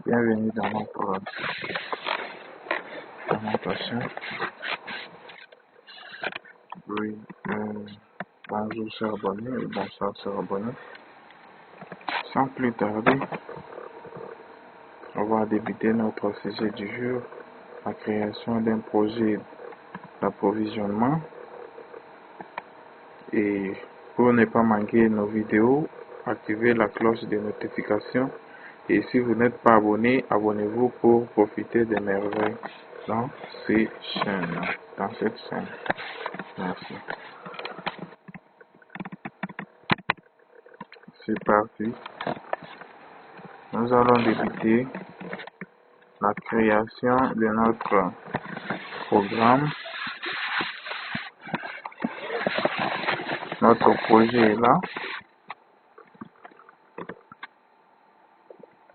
Bienvenue dans notre chaîne. Oui, bonjour chers abonnés et bonsoir chers abonnés. Sans plus tarder, on va débuter notre sujet du jour, la création d'un projet d'approvisionnement. Et pour ne pas manquer nos vidéos, activez la cloche de notification. Et si vous n'êtes pas abonné, abonnez-vous pour profiter des merveilles dans cette chaîne. Merci. C'est parti. Nous allons débuter la création de notre programme. Notre projet est là.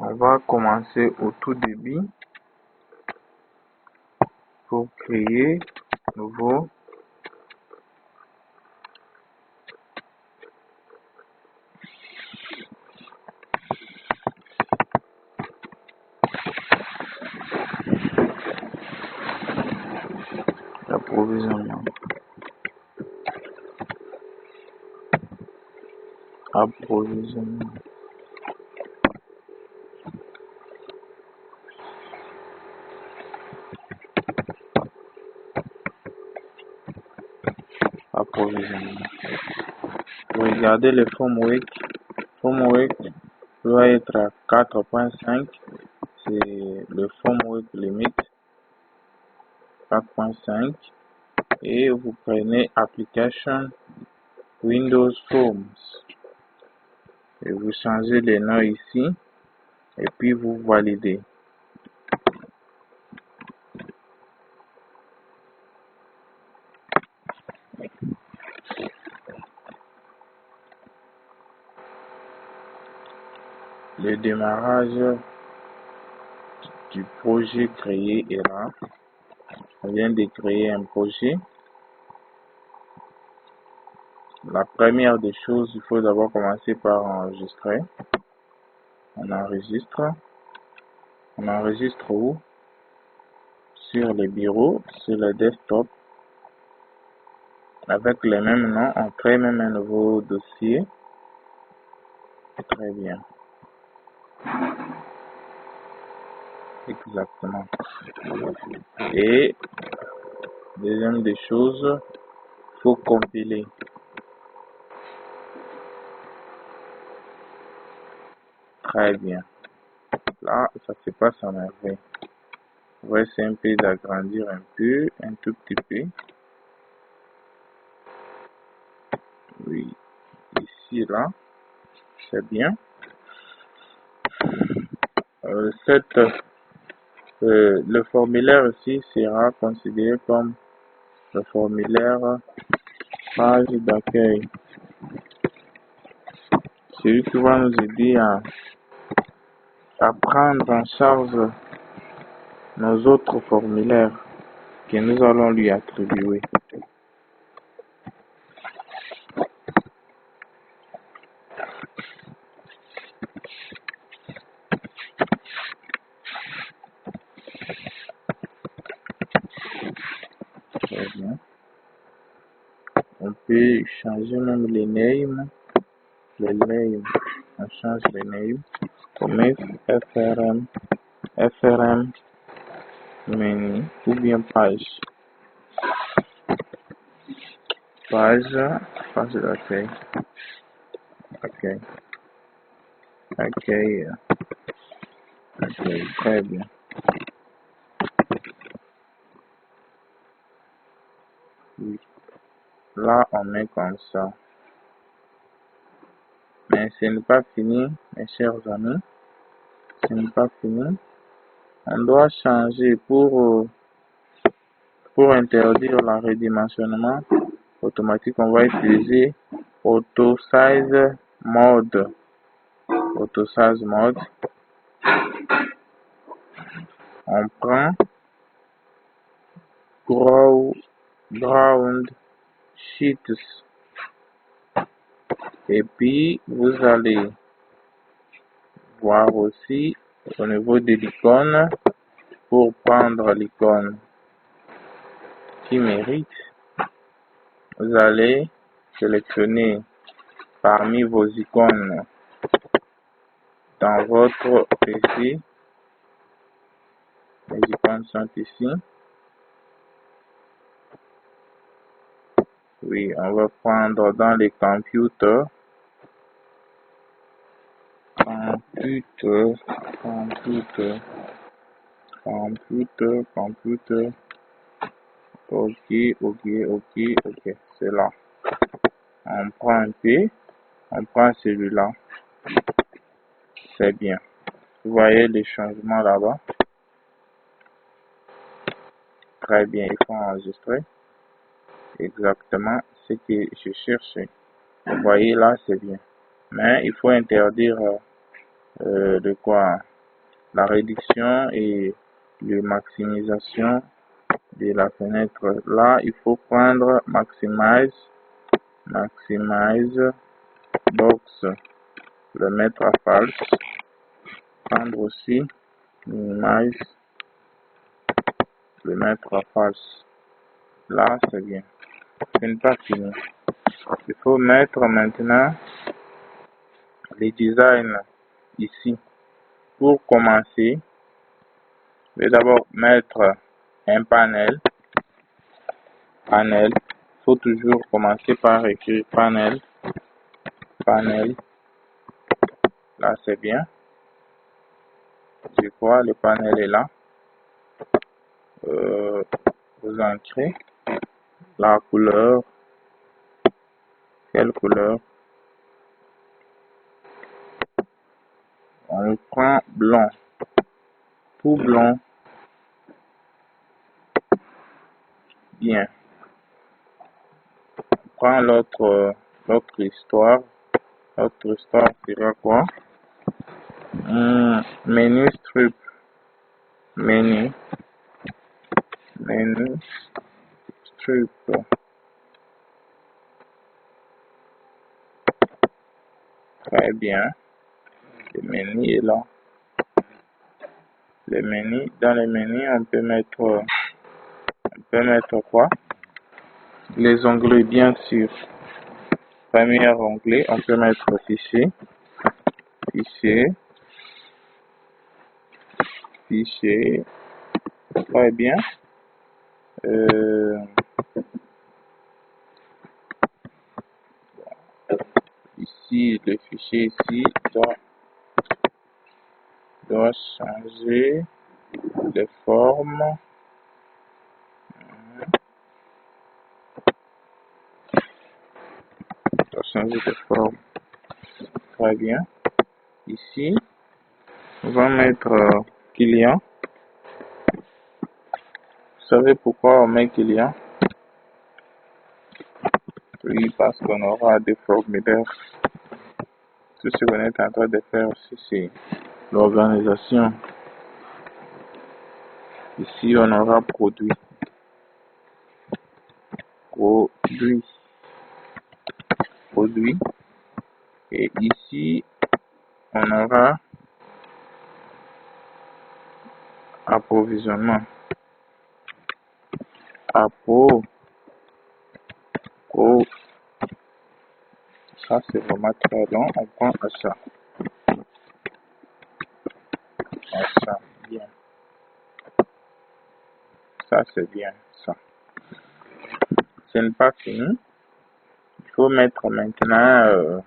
On va commencer au tout début pour créer nouveau approvisionnement. Approvisionnement. Regardez le framework. Framework doit être à 4.5. C'est le framework limite 4.5. Et vous prenez Application Windows Forms. Et vous changez les noms ici. Et puis vous validez. Le démarrage du projet créé est là. On vient de créer un projet. La première des choses, il faut d'abord commencer par enregistrer. On enregistre. On enregistre où? Sur les bureaux, sur le desktop. Avec les mêmes noms, on crée même un nouveau dossier. Très bien. Exactement. Et deuxième des choses, il faut compiler. Très bien. Là, ça se passe en merveille. On va essayer un peu d'agrandir un tout petit peu. Oui, ici, là, c'est bien. Le formulaire ici sera considéré comme le formulaire page d'accueil. C'est lui qui va nous aider à prendre en charge nos autres formulaires que nous allons lui attribuer. Très bien. On peut changer même les names. On change les names. On met FRM menu ou bien page d'accueil. Accueil. Très bien. Oui. Là, on met comme ça. Mais ce n'est pas fini, mes chers amis. Ce n'est pas fini. On doit changer pour interdire le redimensionnement automatique. On va utiliser Auto Size Mode. On prend Ground Sheets. Et puis, vous allez voir aussi Au niveau de l'icône, pour prendre l'icône qui mérite, vous allez sélectionner parmi vos icônes dans votre PC. Les icônes sont ici. Oui, on va prendre dans les computers. Computer. Ok, c'est là. On prend un P, on prend celui-là. C'est bien. Vous voyez les changements là-bas. Très bien, il faut enregistrer. Exactement ce que je cherchais. Vous voyez là, c'est bien. Mais il faut interdire de quoi? La réduction et la maximisation de la fenêtre. Là, il faut prendre maximize box, le mettre à false. Prendre aussi minimize, le mettre à false. Là, c'est bien. Ce n'est pas fini. Il faut mettre maintenant les designs ici. Pour commencer, je vais d'abord mettre un panel. Il faut toujours commencer par écrire panel. Là, c'est bien. Je crois le panel est là. Vous entrez la couleur. Quelle couleur? On prend blanc. Tout blanc. Bien. On prend l'autre histoire. L'autre histoire sera quoi? Menu strip. Menu strip. Très bien. Le menu est là. Le menu, dans le menu, on peut mettre quoi? Les onglets, bien sûr. Premier onglet, on peut mettre fichier. Très bien. Ici, le fichier ici doit changer de forme. Très bien. Ici, on va mettre client. Vous savez pourquoi on met client? Oui, parce qu'on aura des formulaires. Tout ce qu'on est en train de faire aussi, c'est l'organisation. Ici, on aura produit. Et ici, on aura approvisionnement. Ça, c'est vraiment très long. On prend achat. Bien. Ça, c'est bien. Ça. Ce n'est pas fini. Il faut mettre maintenant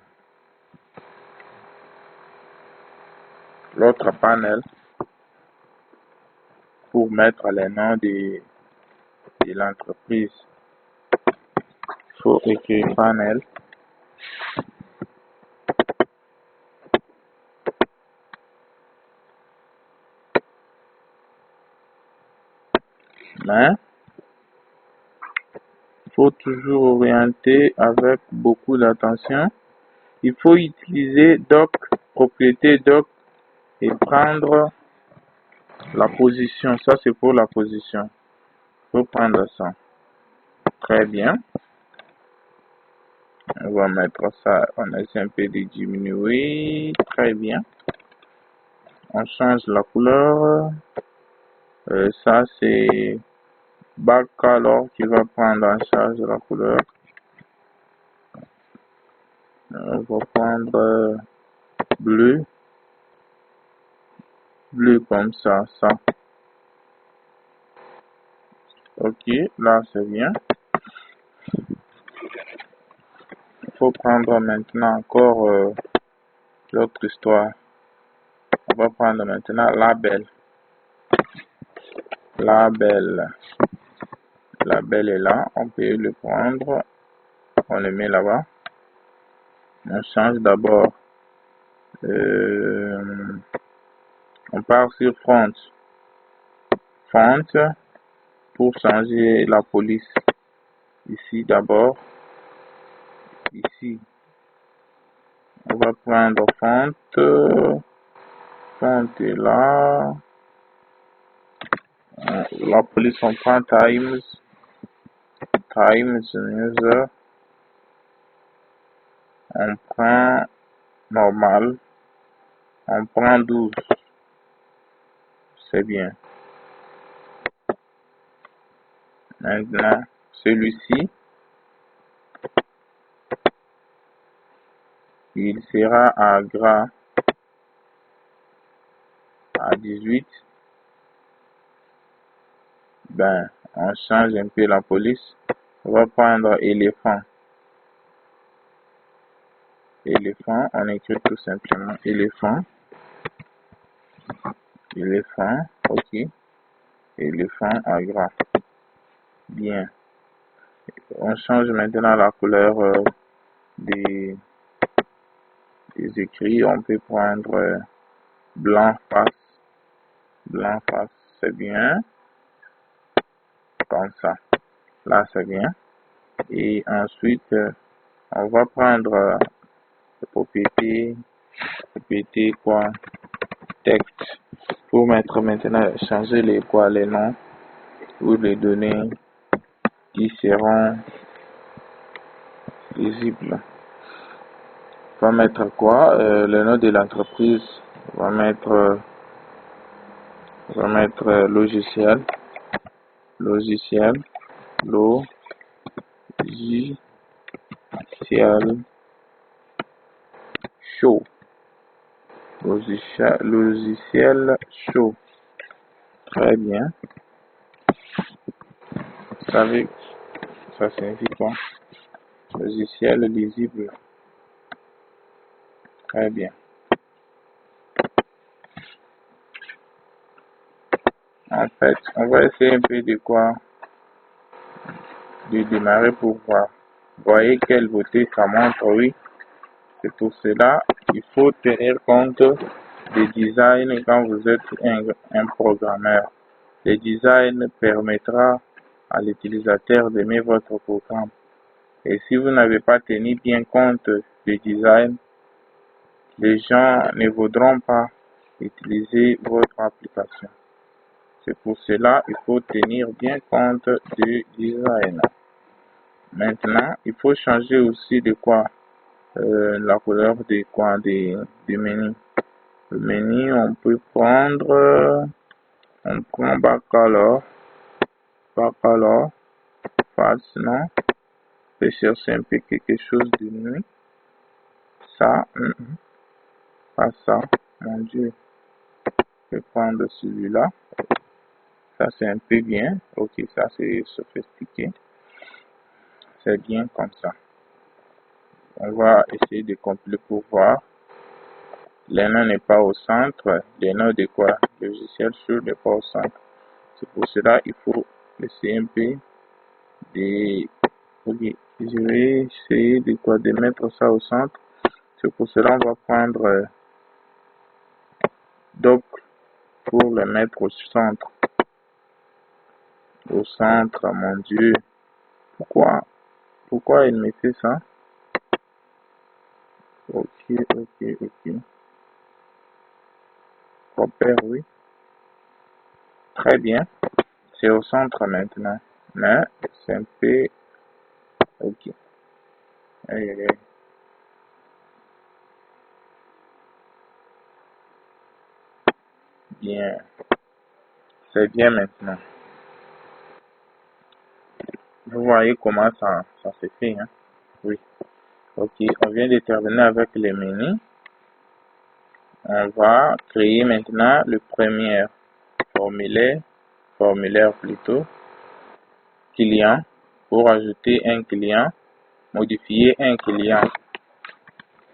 l'autre panel pour mettre les noms de l'entreprise. Il faut écrire panel. Mais il faut toujours orienter avec beaucoup d'attention. Il faut utiliser doc, propriété doc et prendre la position. Ça, c'est pour la position. Il faut prendre ça. Très bien. On va mettre ça. On essaie un peu de diminuer. Très bien. On change la couleur. Ça, c'est Bacolor qui va prendre en charge la couleur. On va prendre bleu. Bleu comme ça. Ok, là c'est bien. Il faut prendre maintenant encore l'autre histoire. On va prendre maintenant label. Label est là. On peut le prendre. On le met là-bas. On change d'abord. On part sur font. Font pour changer la police. Ici d'abord. Ici. On va prendre font. Font est là. La police, on prend Times News. On prend normal. On prend 12. C'est bien. Maintenant, celui-ci, il sera à gras à 18. Ben, on change un peu la police. On va prendre éléphant. Éléphant, on écrit tout simplement éléphant. Éléphant, ok. Éléphant à gras. Bien. On change maintenant la couleur des écrits. On peut prendre blanc face. Blanc face, c'est bien. Comme ça. Là, c'est bien. Et ensuite, on va prendre propriété quoi, texte. Pour mettre maintenant, changer les noms ou les données qui seront visibles. On va mettre quoi, le nom de l'entreprise. On va mettre logiciel show. Logiciel show. Très bien. Vous savez, ça signifie quoi? Logiciel lisible. Très bien. En fait, on va essayer un peu de quoi? De démarrer pour voir. Voyez quelle beauté ça montre, oui. C'est pour cela, il faut tenir compte des designs quand vous êtes un programmeur. Le design permettra à l'utilisateur d'aimer votre programme. Et si vous n'avez pas tenu bien compte du design, les gens ne voudront pas utiliser votre application. C'est pour cela qu'il faut tenir bien compte du design. Maintenant, il faut changer aussi de quoi? La couleur des menu. Le menu, on peut prendre, on prend Bacolor, face, non? On peut chercher un peu quelque chose de nuit. Ça, pas ça, mon Dieu. Je vais prendre celui-là. Ça, c'est un peu bien. Ok, ça, c'est sophistiqué. C'est bien comme ça. On va essayer de compiler pour voir. Le nom n'est pas au centre. Le nom de quoi? Le logiciel sur n'est pas au centre. C'est pour cela qu'il faut essayer un peu de... Ok, je vais essayer de mettre ça au centre. C'est pour cela on va prendre doc pour le mettre au centre. Au centre, mon Dieu. Pourquoi il me fait ça? Ok. Repère, oui. Très bien. C'est au centre maintenant. Mais c'est un peu... Ok. Aïe. Bien. C'est bien maintenant. Vous voyez comment ça se fait, hein? Oui. Ok, on vient de terminer avec les menus. On va créer maintenant le premier formulaire plutôt, client, pour ajouter un client, modifier un client.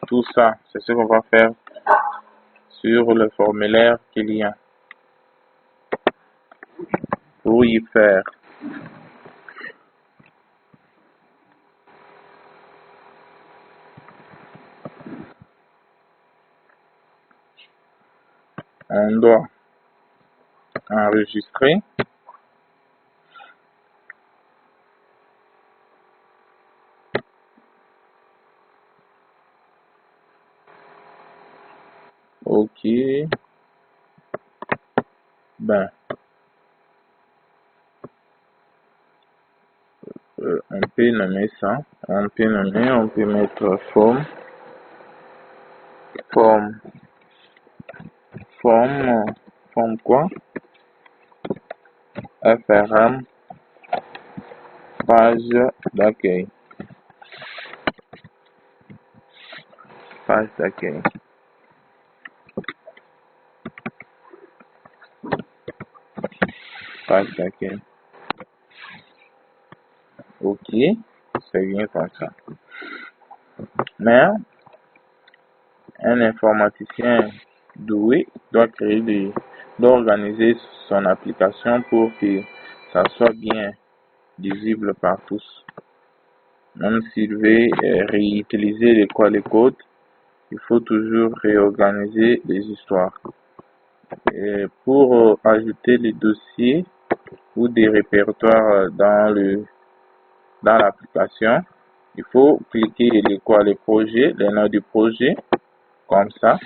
Tout ça, c'est ce qu'on va faire sur le formulaire client. Pour y faire, on doit enregistrer. Ok. Ben, on peut nommer ça. On peut mettre forme, forme, forme quoi? FRM, page d'accueil. Page d'accueil. Page d'accueil. Ok, c'est bien comme ça. Mais un informaticien doué doit organiser son application pour que ça soit bien lisible par tous. Même s'il veut réutiliser les codes, il faut toujours réorganiser les histoires. Et pour ajouter les dossiers ou des répertoires dans l'application, il faut cliquer les projets, les noms du projet, comme ça.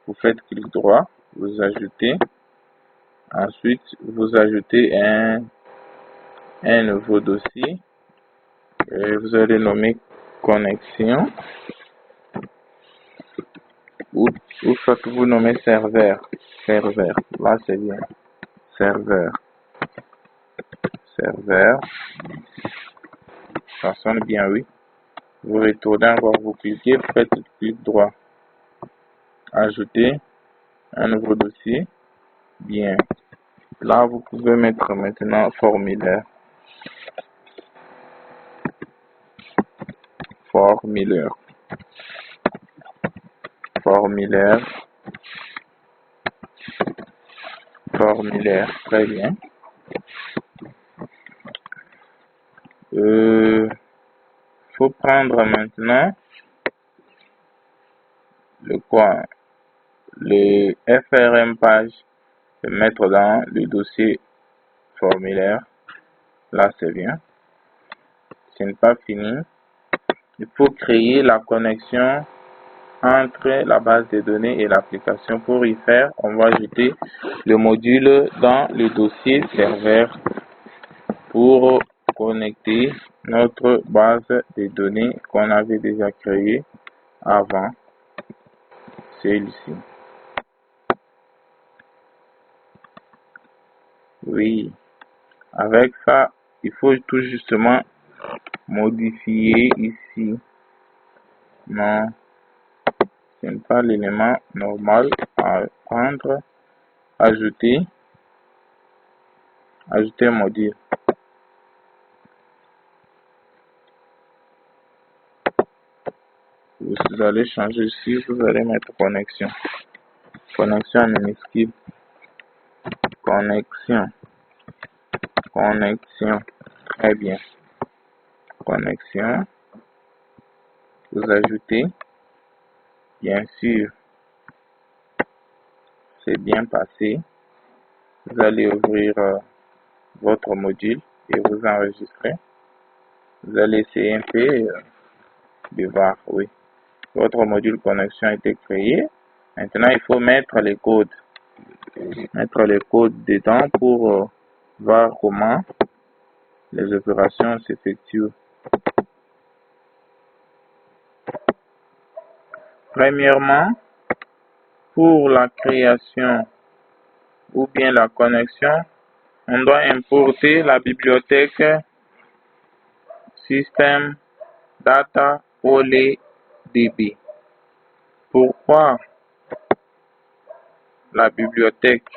Vous faites clic droit, vous ajoutez. Ensuite, vous ajoutez un nouveau dossier. Et vous allez nommer connexion. Ou soit vous nommez serveur. Serveur. Là, c'est bien. Serveur. Serveur. Ça sonne bien, oui. Vous retournez encore, vous cliquez, faites clic droit. Ajouter un nouveau dossier. Bien. Là, vous pouvez mettre maintenant formulaire. Formulaire. Formulaire. Formulaire. Très bien. Faut prendre maintenant le FRM page, le mettre dans le dossier formulaire. Là, c'est bien. Ce n'est pas fini. Il faut créer la connexion entre la base de données et l'application. Pour y faire, on va ajouter le module dans le dossier serveur pour connecter notre base de données qu'on avait déjà créée avant celle-ci. Oui, avec ça, il faut tout justement modifier ici. Non, ce n'est pas l'élément normal à prendre. Ajouter un module. Vous allez changer ici, vous allez mettre connexion. Connexion en minuscule. Connexion. Connexion. Très bien. Connexion. Vous ajoutez. Bien sûr, c'est bien passé. Vous allez ouvrir votre module et vous enregistrer. Vous allez essayer un peu de voir, oui. Votre module connexion a été créé. Maintenant, il faut mettre les codes. Mettre les codes dedans pour voir comment les opérations s'effectuent. Premièrement, pour la création ou bien la connexion, on doit importer la bibliothèque System Data OLEDB. Pourquoi la bibliothèque?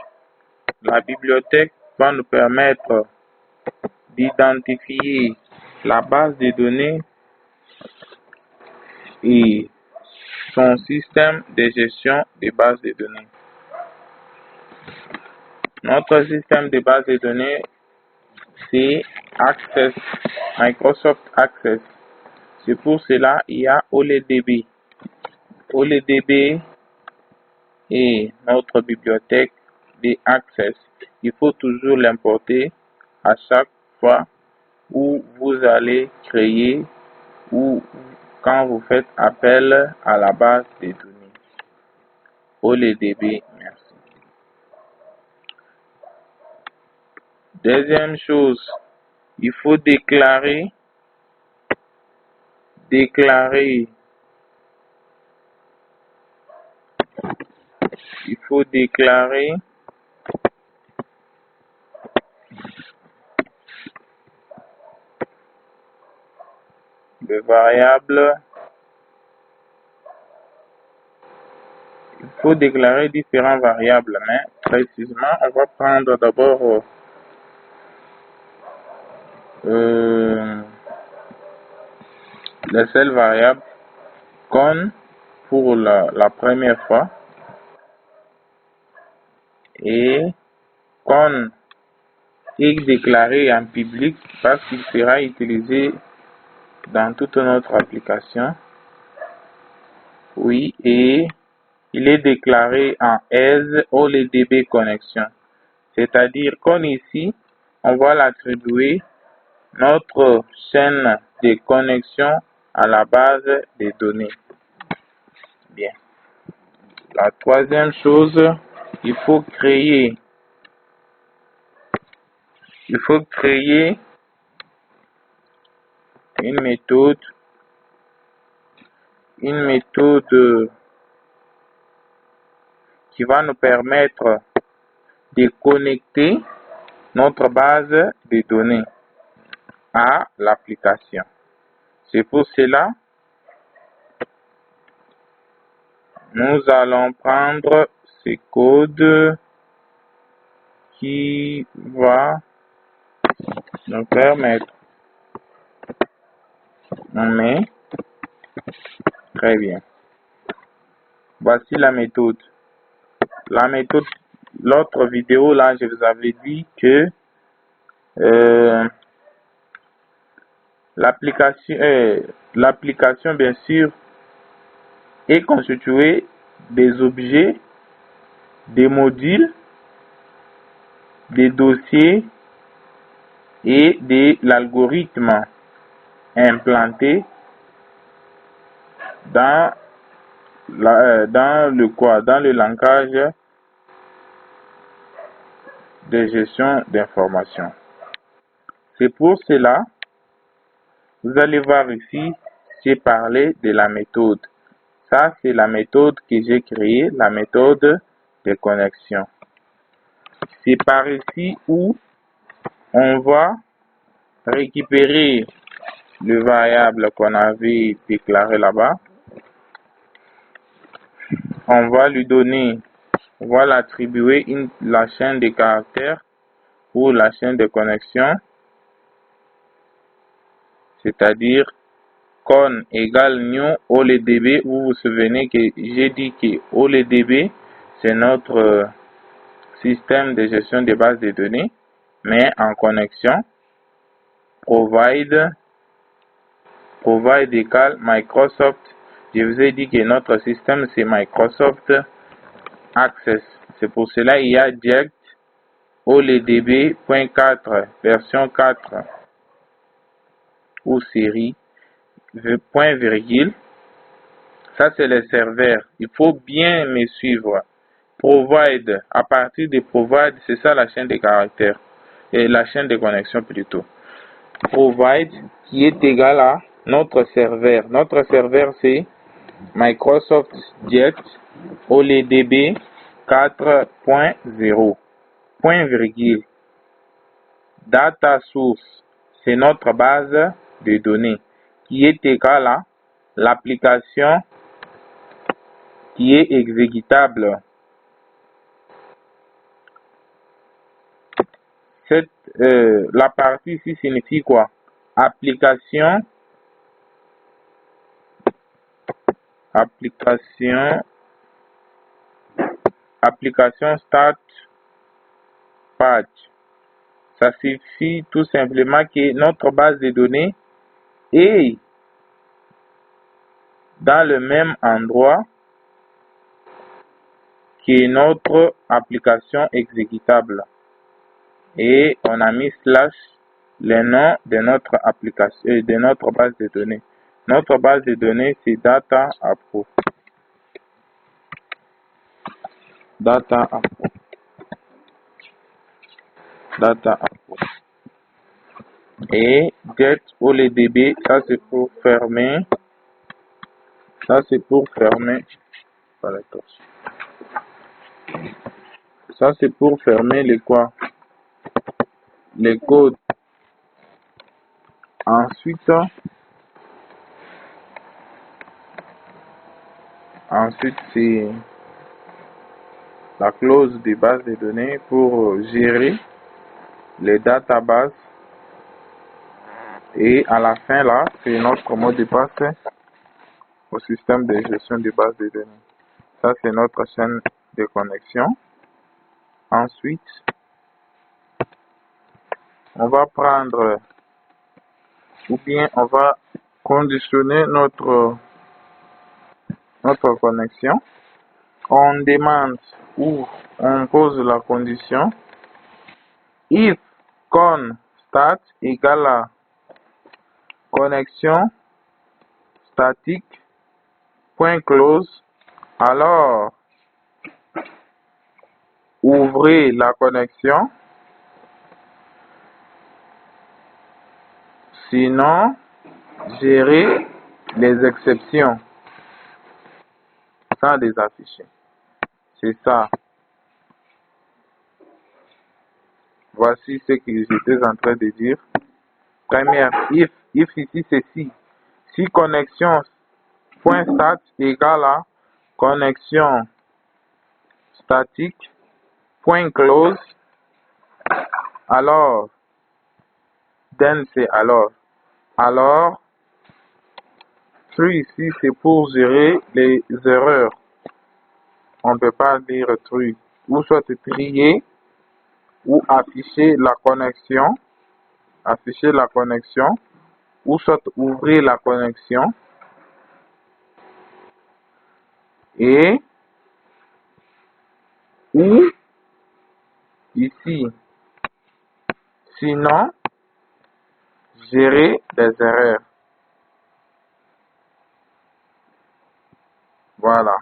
La bibliothèque va nous permettre d'identifier la base de données et son système de gestion des bases de données. Notre système de base de données, c'est Access, Microsoft Access. C'est pour cela qu'il y a OLEDB. OLEDB est notre bibliothèque de Access. Il faut toujours l'importer à chaque fois où vous allez créer ou quand vous faites appel à la base de données. OLEDB, merci. Deuxième chose, il faut déclarer le variable. Il faut déclarer différentes variables, mais précisément, on va prendre d'abord la seule variable con pour la première fois et con est déclaré en public parce qu'il sera utilisé dans toute notre application. Oui, et il est déclaré en as OLEDB connexion. C'est-à-dire qu'on ici, on va l'attribuer notre chaîne de connexion à la base des données. Bien. La troisième chose, il faut créer une méthode qui va nous permettre de connecter notre base de données à l'application. C'est pour cela nous allons prendre ce code qui va nous permettre. Mais très bien. Voici la méthode. L'autre vidéo là, je vous avais dit que l'application bien sûr est constituée des objets, des modules, des dossiers et de l'algorithme implanté dans le langage de gestion d'information. C'est pour cela, vous allez voir ici, j'ai parlé de la méthode. Ça, c'est la méthode que j'ai créée, la méthode de connexion. C'est par ici où on va récupérer le variable qu'on avait déclaré là-bas. On va lui donner, on va l'attribuer la chaîne de caractères ou la chaîne de connexion, c'est-à-dire con égale new OLEDB. Vous vous souvenez que j'ai dit que OLEDB c'est notre système de gestion des bases de données, mais en connexion. Provide égale Microsoft. Je vous ai dit que notre système c'est Microsoft Access. C'est pour cela il y a direct OLEDB.4 version 4 ou série point virgule. Ça c'est le serveur. Il faut bien me suivre. Provide, à partir de provide, c'est ça la chaîne de caractères et la chaîne de connexion plutôt. Provide qui est égal à notre serveur. Notre serveur c'est Microsoft Jet OLEDB 4.0. point virgule. Data source, c'est notre base de données qui est égale à l'application qui est exécutable. La partie ici signifie quoi? Application start patch. Ça signifie tout simplement que notre base de données est dans le même endroit que notre application exécutable. Et on a mis slash le nom de notre application, de notre base de données. Notre base de données, c'est data appro. Data appro. Et get OLEDB, ça c'est pour fermer. Ça c'est pour fermer. Ça c'est pour fermer les quoi? Les codes. Ensuite c'est la clause de base de données pour gérer les databases. Et à la fin là, c'est notre mot de passe au système de gestion de base de données. Ça c'est notre chaîne de connexion. Ensuite, on va prendre ou bien on va conditionner notre connexion. On demande ou on pose la condition if con stat égale à connexion statique point close, alors ouvrez la connexion, sinon gérez les exceptions sans les afficher. C'est ça. Voici ce que j'étais en train de dire. Première, if ici c'est si connexion point stat égale à connexion statique point close, alors then c'est alors true ici c'est pour gérer les erreurs. On ne peut pas dire true, ou soit trier ou afficher la connexion, ou soit ouvrir la connexion, et ou ici sinon gérer des erreurs. Voilà.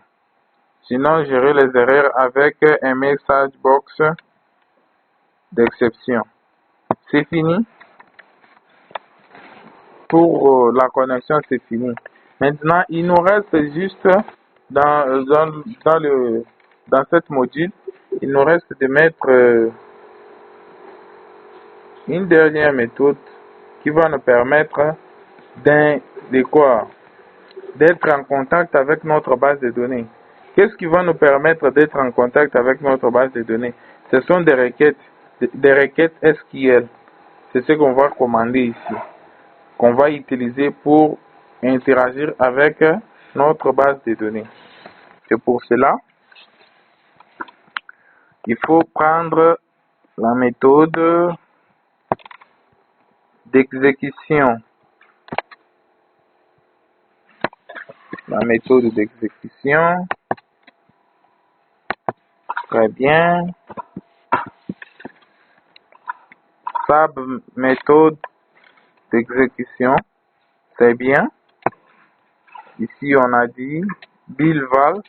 Sinon gérer les erreurs avec un message box d'exception. C'est fini. Pour la connexion, c'est fini. Maintenant, il nous reste juste dans cette module, il nous reste de mettre une dernière méthode qui va nous permettre d'être en contact avec notre base de données. Qu'est-ce qui va nous permettre d'être en contact avec notre base de données? Ce sont des requêtes SQL. C'est ce qu'on va commander ici, qu'on va utiliser pour interagir avec notre base de données. Et pour cela, il faut prendre la méthode d'exécution. La méthode d'exécution. Très bien. Sub méthode d'exécution. C'est bien. Ici, on a dit BillVal.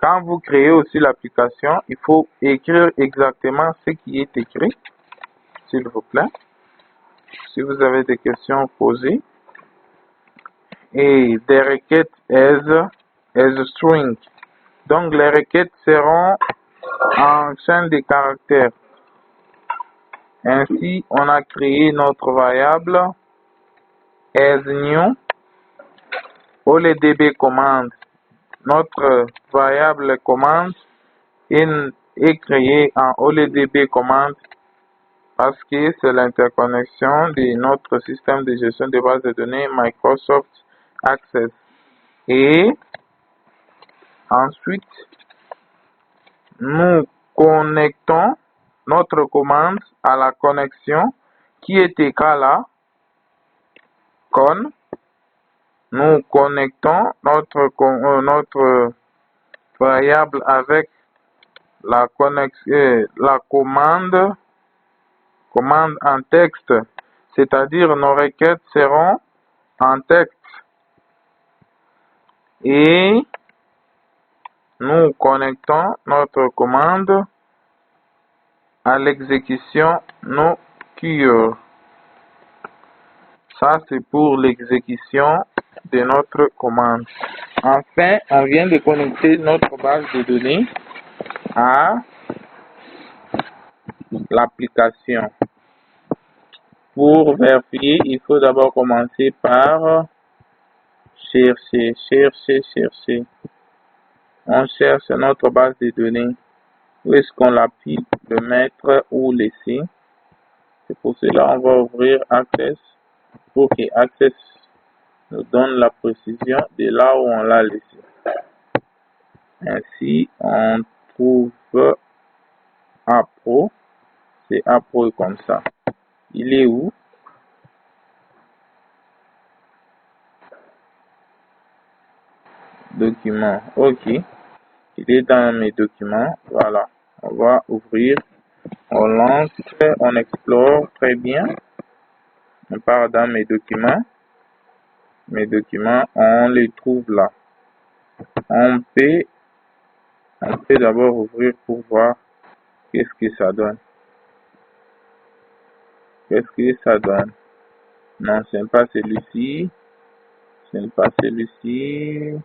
Quand vous créez aussi l'application, il faut écrire exactement ce qui est écrit, s'il vous plaît. Si vous avez des questions, posez. Et des requêtes as string. Donc, les requêtes seront en chaîne de caractères. Ainsi, on a créé notre variable asNew OLEDB commande. Notre variable commande est créée en OLEDB commande parce que c'est l'interconnexion de notre système de gestion de base de données Microsoft Access. Et ensuite, nous connectons notre commande à la connexion qui est égale à con. Nous connectons notre variable avec la commande en texte, c'est-à-dire nos requêtes seront en texte. Et nous connectons notre commande à l'exécution no-cure. Ça, c'est pour l'exécution de notre commande. Enfin, on vient de connecter notre base de données à l'application. Pour vérifier, il faut d'abord commencer par chercher. On cherche notre base de données. Où est-ce qu'on l'a pu le mettre ou laisser? C'est pour cela on va ouvrir Access pour que Access nous donne la précision de là où on l'a laissé. Ainsi, on trouve Appro. C'est Appro comme ça. Il est où? Document. Ok. Il est dans mes documents. Voilà. On va ouvrir. On lance. On explore. Très bien. On part dans mes documents. Mes documents, on les trouve là. On peut d'abord ouvrir pour voir qu'est-ce que ça donne. Qu'est-ce que ça donne? Non, ce n'est pas celui-ci. Ce n'est pas celui-ci.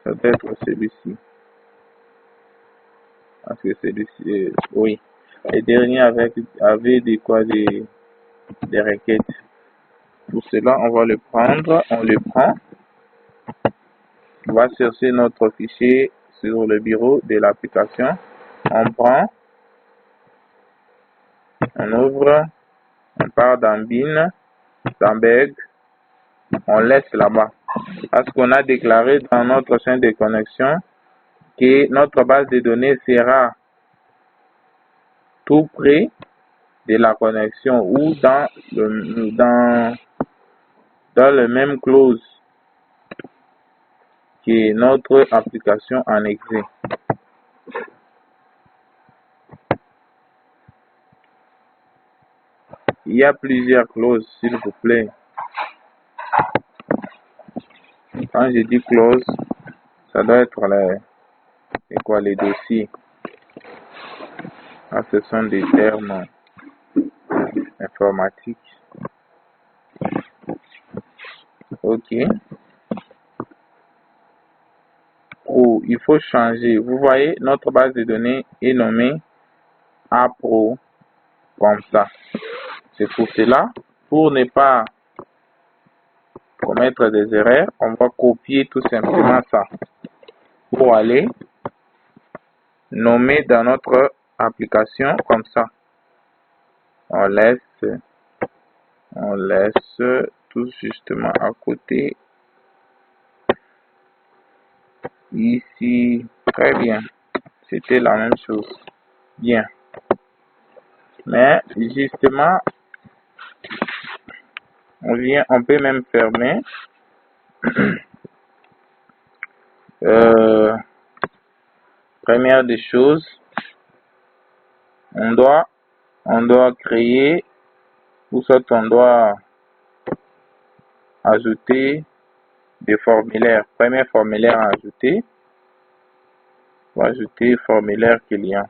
Ça doit être celui-ci. Parce que celui-ci, oui. Les derniers avaient des quoi, des requêtes. Pour cela, on va le prendre. On le prend. On va chercher notre fichier sur le bureau de l'application. On prend. On ouvre. On part dans bin, dans beg, on laisse là-bas. Parce qu'on a déclaré dans notre chaîne de connexion que notre base de données sera tout près de la connexion ou dans le même clause que notre application en exé. Il y a plusieurs clauses, s'il vous plaît. Quand je dis clause, ça doit être les dossiers. Ah, ce sont des termes informatiques. Ok. Oh, il faut changer. Vous voyez, notre base de données est nommée Appro comme ça. C'est pour cela, pour ne pas commettre des erreurs, on va copier tout simplement ça pour aller nommer dans notre application comme ça. On laisse tout justement à côté. Ici, très bien. C'était la même chose. Bien. Mais justement, on peut même fermer. Première des choses, on doit créer, ou soit on doit ajouter des formulaires. Premier formulaire à ajouter, on va ajouter formulaire client.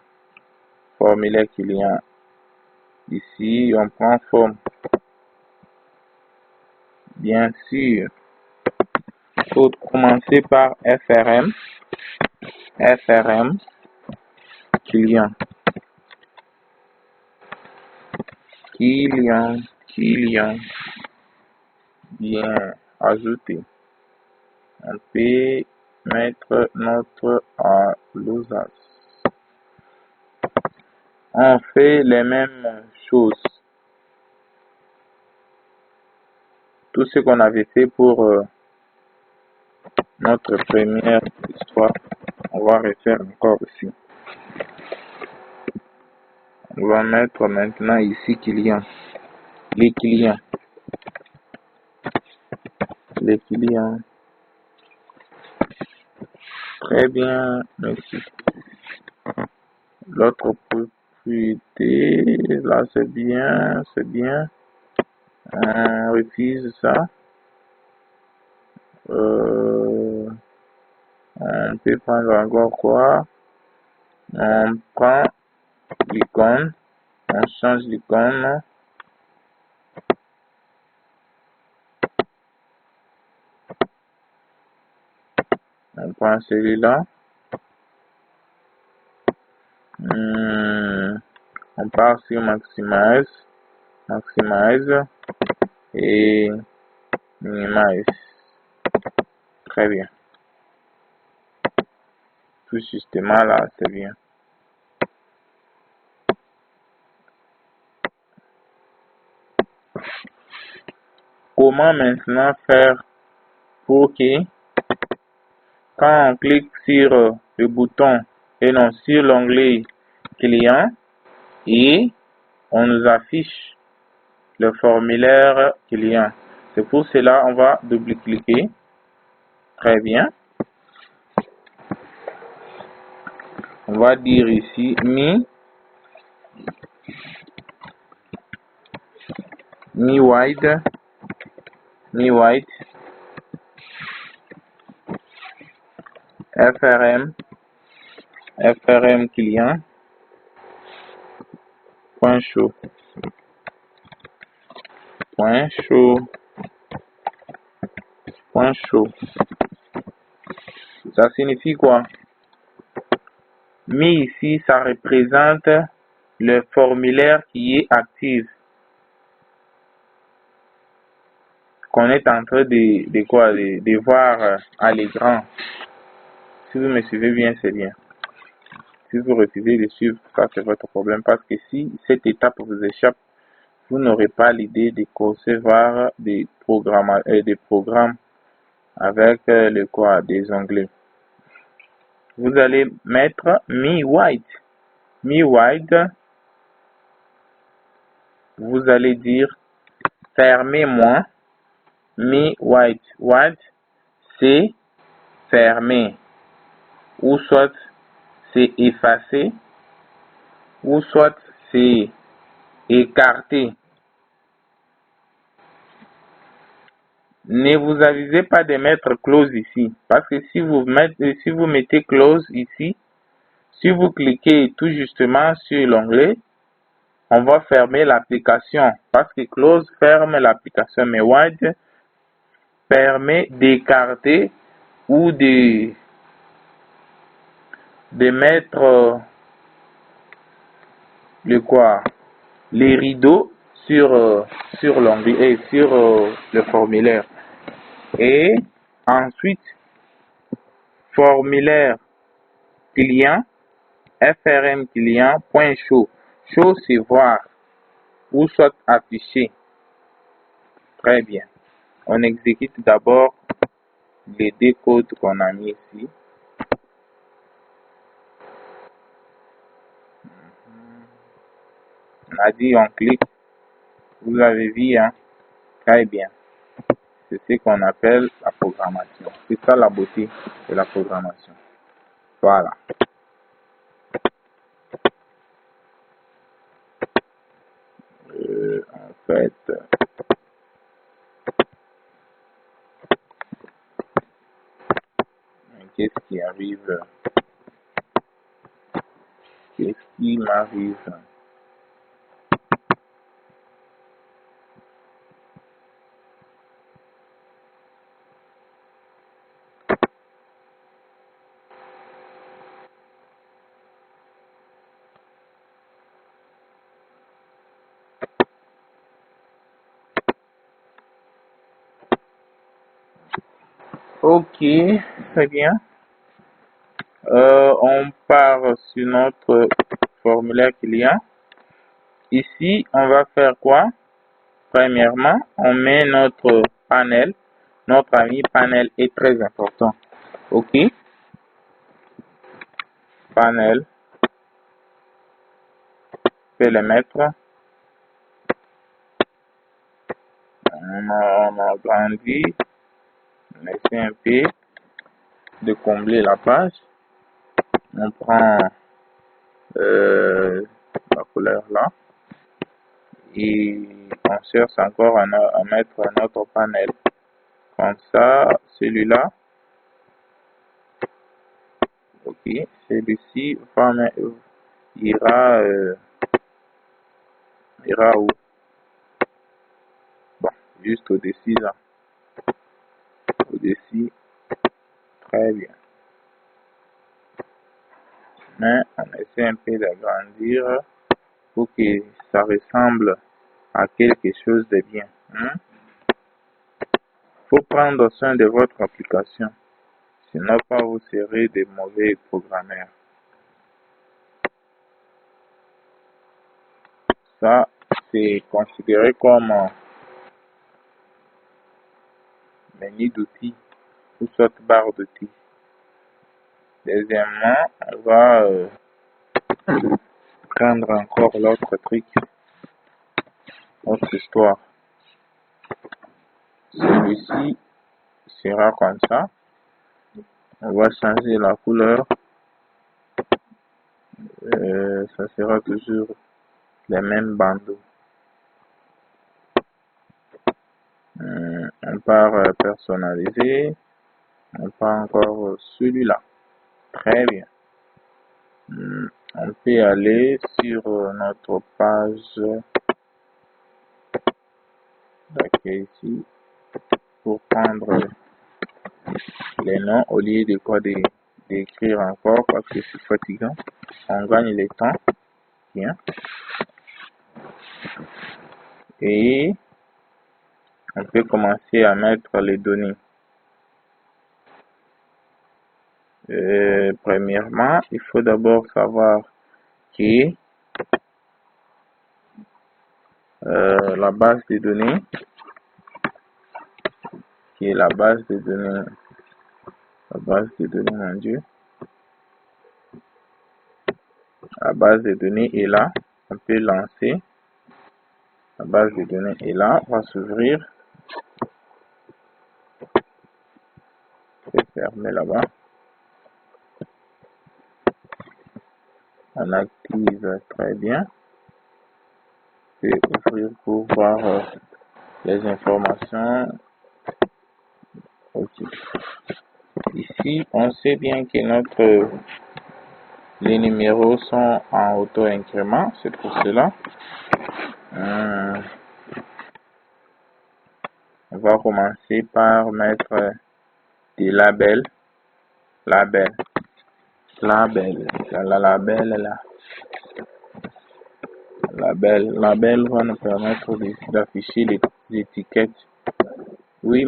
Formulaire client. Ici, on prend forme. Bien sûr, il faut commencer par FRM. FRM client, client, bien ajouté. On peut mettre notre allosace. On fait les mêmes choses. Tout ce qu'on avait fait pour notre première histoire, on va refaire encore ici. On va mettre maintenant ici client, les clients, très bien, merci. L'autre propriété, là c'est bien, on refuse ça. On peut prendre encore quoi? On prend l'icône, on change l'icône. On prend celui-là. On part sur maximize et minimize. Très bien. Tout justement là, c'est bien. Comment maintenant faire pour que quand on clique sur le bouton et non sur l'onglet client et on nous affiche le formulaire client. C'est pour cela on va double-cliquer. Très bien. On va dire ici mi white frm client point chaud. Ça signifie quoi? Mi ici, ça représente le formulaire qui est actif. Qu'on est en train de voir à l'écran. Si vous me suivez bien, c'est bien. Si vous refusez de suivre, ça c'est votre problème. Parce que si cette étape vous échappe, vous n'aurez pas l'idée de concevoir des programmes avec des onglets. Vous allez mettre mi white. Vous allez dire fermez-moi. Mi white. C'est fermé. Ou soit c'est effacé. Ou soit c'est écarté. Ne vous avisez pas de mettre close ici. Parce que si vous mettez close ici, si vous cliquez tout justement sur l'onglet, on va fermer l'application. Parce que close ferme l'application. Mais white permet d'écarter ou de mettre les rideaux sur l'onglet et sur le formulaire. Et ensuite, formulaire client, frm client, point show. Show, c'est voir ou soit afficher. Très bien. On exécute d'abord les deux codes qu'on a mis ici. On a dit on clique. Vous avez vu, hein? Très bien. C'est ce qu'on appelle la programmation. C'est ça la beauté de la programmation. Voilà. En fait, qu'est-ce qui arrive? Qu'est-ce qui m'arrive? Ok, très bien. On part sur notre formulaire client. Ici, on va faire quoi? Premièrement, on met notre panel. Notre ami panel est très important. Ok, panel, je vais le mettre. On a agrandi. On essaie un peu de combler la page. On prend la couleur là. Et on cherche encore à mettre notre panel. Comme ça, celui-là. Ok, celui-ci ira, ira où? Bon, juste au-dessus là. Au-dessus, très bien. Mais on essaie un peu d'agrandir pour que ça ressemble à quelque chose de bien. Faut prendre soin de votre application, sinon pas vous serez des mauvais programmeurs. Ça, c'est considéré comme menu d'outils ou soit barre d'outils. Deuxièmement, on va prendre encore l'autre truc, autre histoire. Celui-ci sera comme ça. On va changer la couleur. Ça sera toujours les mêmes bandeaux. On part personnaliser. On part encore celui-là. Très bien. On peut aller sur notre page d'accueil ici pour prendre les noms au lieu de quoi d'écrire encore parce que c'est fatigant. On gagne le temps. Bien. Et on peut commencer à mettre les données. Premièrement, il faut d'abord savoir que la base de données, qui est la base de données, mon Dieu, la base de données est là, on peut lancer, la base de données est là, on va s'ouvrir, c'est fermé là-bas, on active très bien, et ouvrir pour voir les informations. Ok. Ici, on sait bien que les numéros sont en auto-incrément, c'est pour cela. On va commencer par mettre des labels. Label va nous permettre d'afficher les étiquettes. Oui,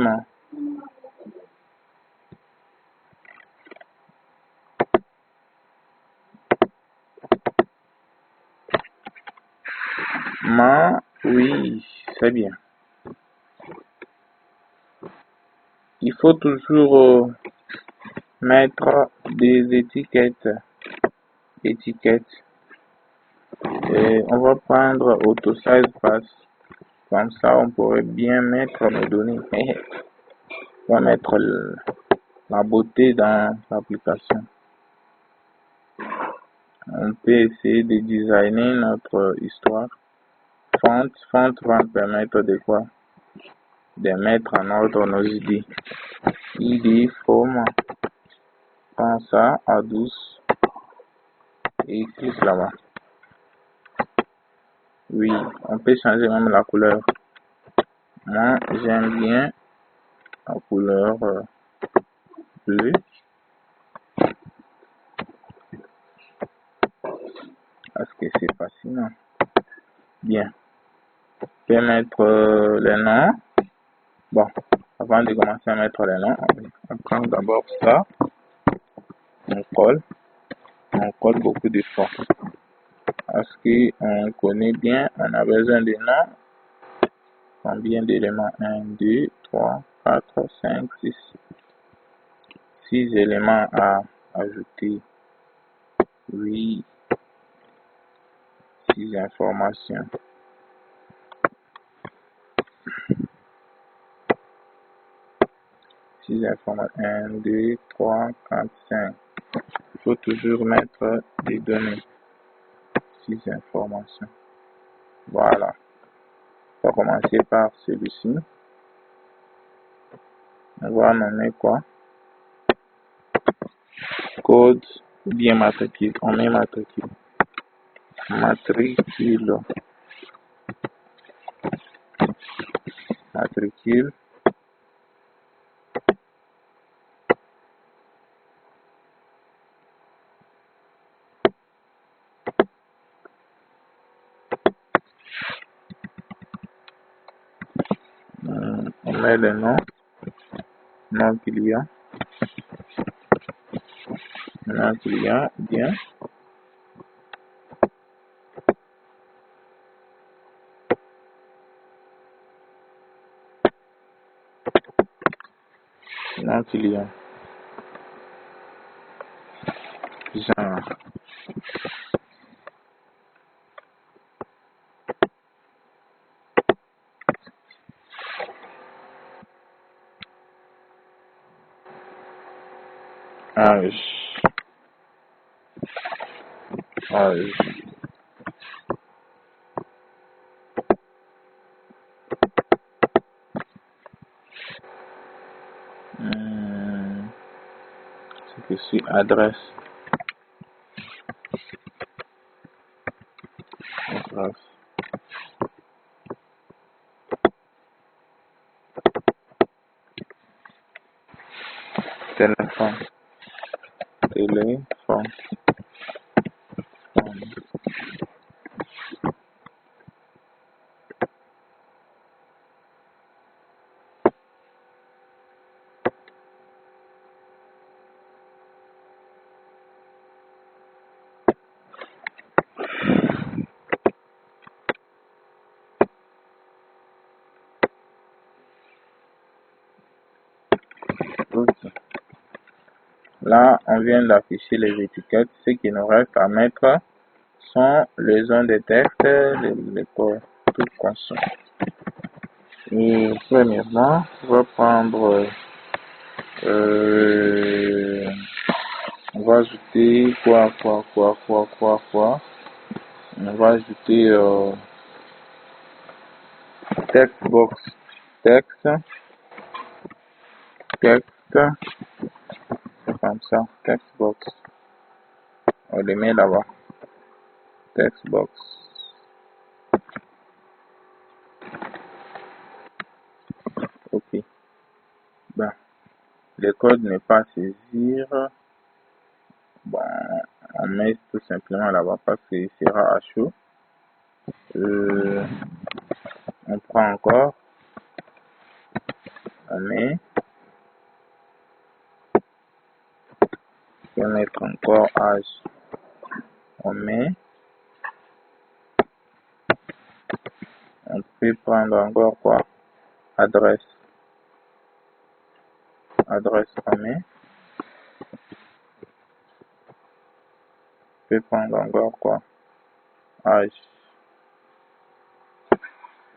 oui, c'est bien. Il faut toujours mettre des étiquettes. Et on va prendre auto size pass. Comme ça, on pourrait bien mettre nos données. On va mettre la beauté dans l'application. On peut essayer de designer notre histoire. Font va nous permettre de quoi? De mettre en ordre nos idées. Idée, forme, prends ça à 12 et clique là-bas. Oui, on peut changer même la couleur. Moi, j'aime bien la couleur bleue. Parce que c'est fascinant. Bien. On peut mettre les noms. Bon, avant de commencer à mettre les noms, On prend d'abord ça, on colle beaucoup de fois. Parce qu'on connaît bien, on a besoin de noms. Combien d'éléments? 1, 2, 3, 4, 5, 6. 6 éléments à ajouter. Oui. 6 informations. 6 informations. 1, 2, 3, 4, 5. Il faut toujours mettre des données. 6 informations. Voilà. On va commencer par celui-ci. On va nommer quoi? Code ou bien matricule. On met matricule. Matricule. Matricule. On met le nom client. Nom client, bien. Nom client. Genre. Âge. Âge. C'est que c'est adresse. Adresse. Téléphone. Téléphone. Ok. Là, on vient d'afficher les étiquettes. Ce qu'il nous reste à mettre sont les zones de texte, les tout consomment. Et premièrement, on va prendre, on va ajouter quoi. On va ajouter text box, texte, comme ça, text box. On les met là-bas, text box. Ok. Ben, le code n'est pas à saisir. Bon, on met tout simplement là-bas parce qu'il sera à chaud. On prend encore, on met, on peut mettre encore âge, on met, on peut prendre encore quoi, adresse, on met, on peut prendre encore quoi, âge,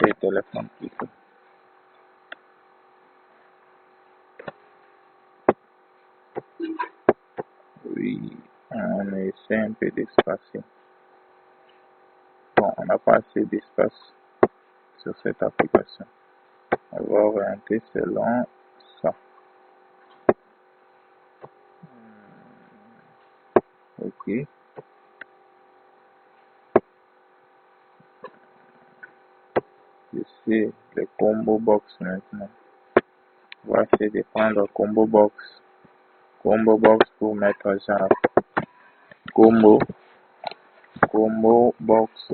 et téléphone plutôt. Oui, on essaie un peu d'espacer. Bon, on n'a pas assez d'espace sur cette application. On va orienter selon ça. Ok. Je sais le combo box maintenant. On va essayer de prendre combo box. Combo box pour mettre genre combo box.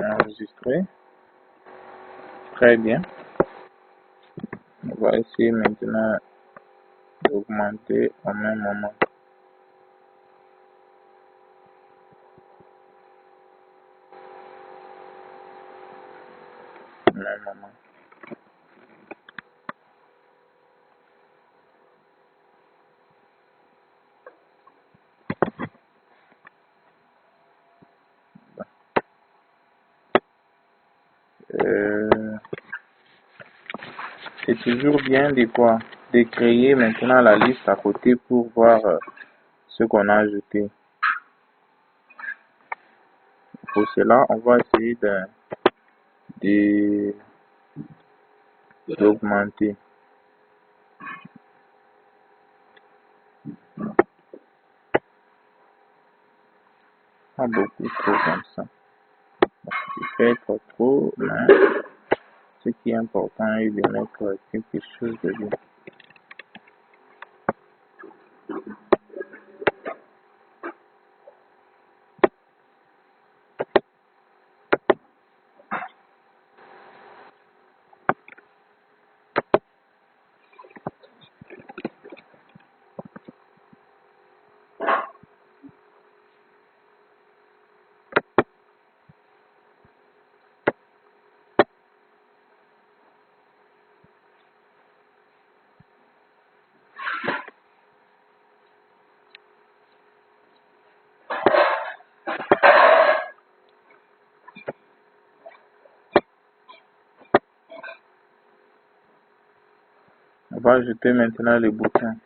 Enregistrer. Très bien. On va essayer maintenant d'augmenter au même moment. Au même moment. C'est toujours bien de quoi? De créer maintenant la liste à côté pour voir ce qu'on a ajouté. Pour cela, on va essayer d'augmenter. Pas beaucoup trop comme ça. Il fait être trop, mais ce qui est important est de mettre quelque chose de bien. On va ajouter maintenant les boutons.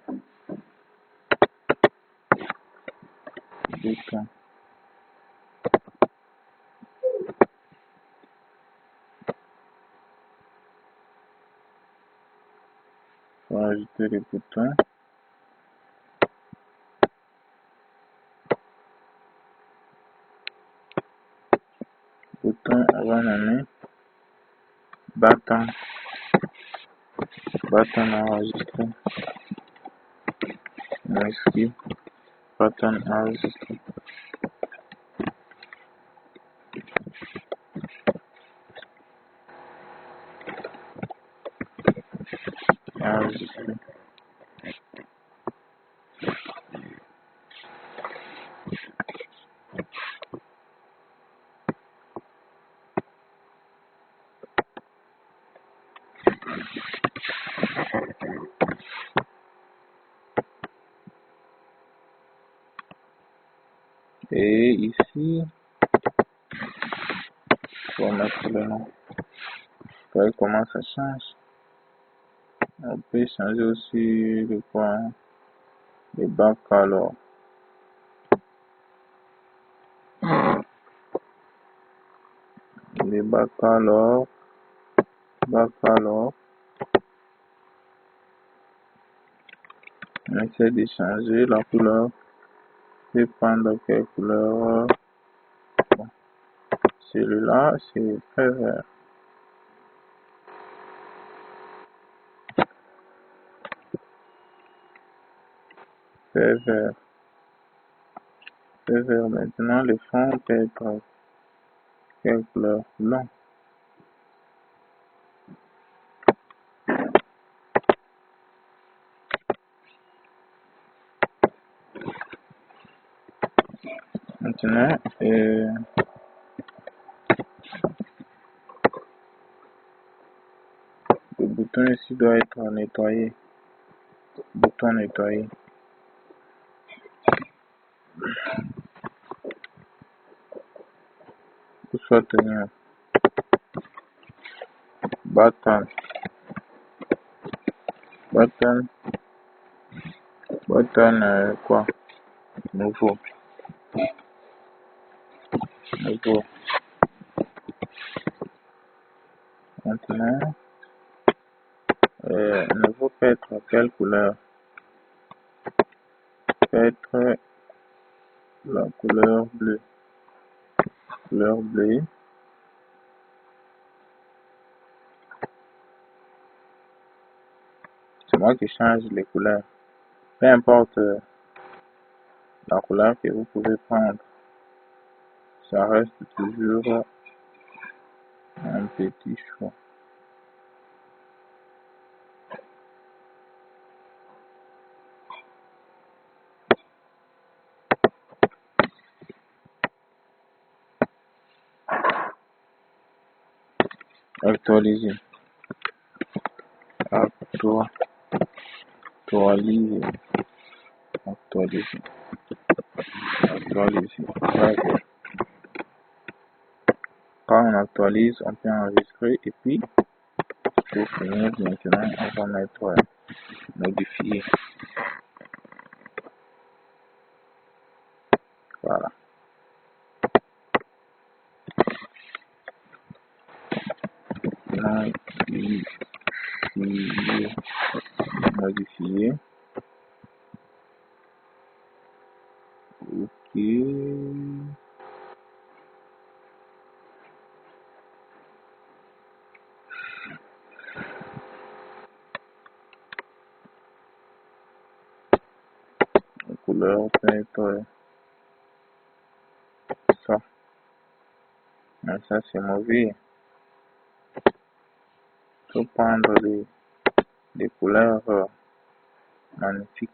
On va ajouter les boutons. Bouton, on va nommer button. Button enregistré. Merci. Button enregistré. Enregistré. Et ici, on va mettre le nom. Vous voyez comment ça change. On peut changer aussi le quoi, les backcolor. Les backcolor. On essaie de changer la couleur. Je vais prendre quelle couleur. Bon. Celui-là, c'est très vert. Très vert. Très vert. Maintenant, le fond peut être quelle couleur? Blanc. Maintenant, le bouton ici doit être nettoyé. Bouton nettoyé. Pour soit tenir. Button. Quoi? Nouveau. Maintenant, nouveau peut être quelle couleur? Peut être la couleur bleue. Couleur bleue. C'est moi qui change les couleurs. Peu importe la couleur que vous pouvez prendre, ça reste toujours un petit choix. Actualiser. Actualiser. Actualiser. Actualiser. D'accord. Quand on actualise, on peut enregistrer et puis pour finir, maintenant, on va mettre modifier. Voilà. Modifier. Ok. La couleur peut être ça. Mais ça, c'est mauvais. Il faut prendre des couleurs magnifiques.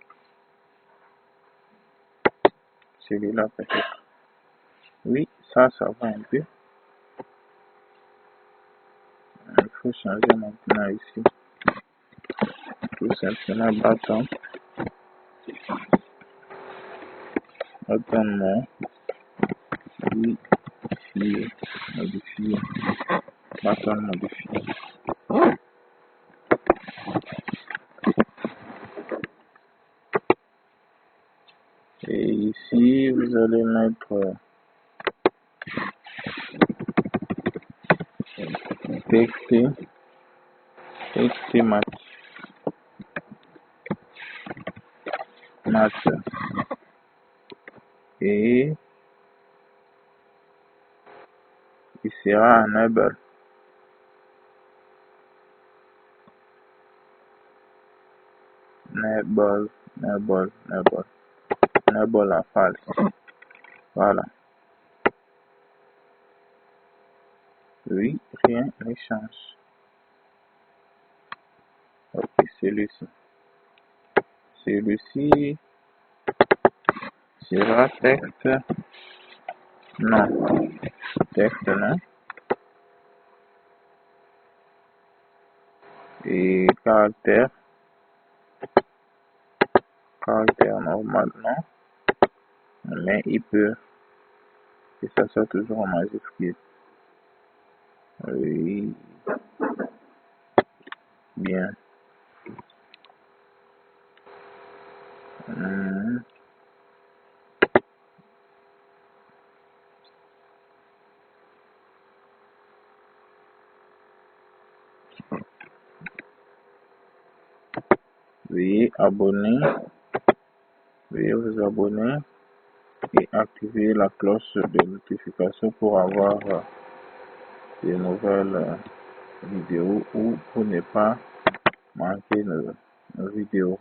Celui-là, peut-être. Oui, ça va un peu. Il faut changer maintenant ici. Tout simplement, bâton. Bâton nom. Modifier. Modifier. Bâton modifier. Et ici, vous allez mettre texte mat. Et il sera enable. Enable à false. Voilà. Oui, rien ne change. Ok, celui-ci. Celui-ci sera texte non. Texte non. Et caractère normal non. Mais il peut que ça soit toujours en majuscule. Oui, bien. Veuillez vous abonner et activer la cloche de notification pour avoir de nouvelles vidéos ou pour ne pas manquer nos vidéos.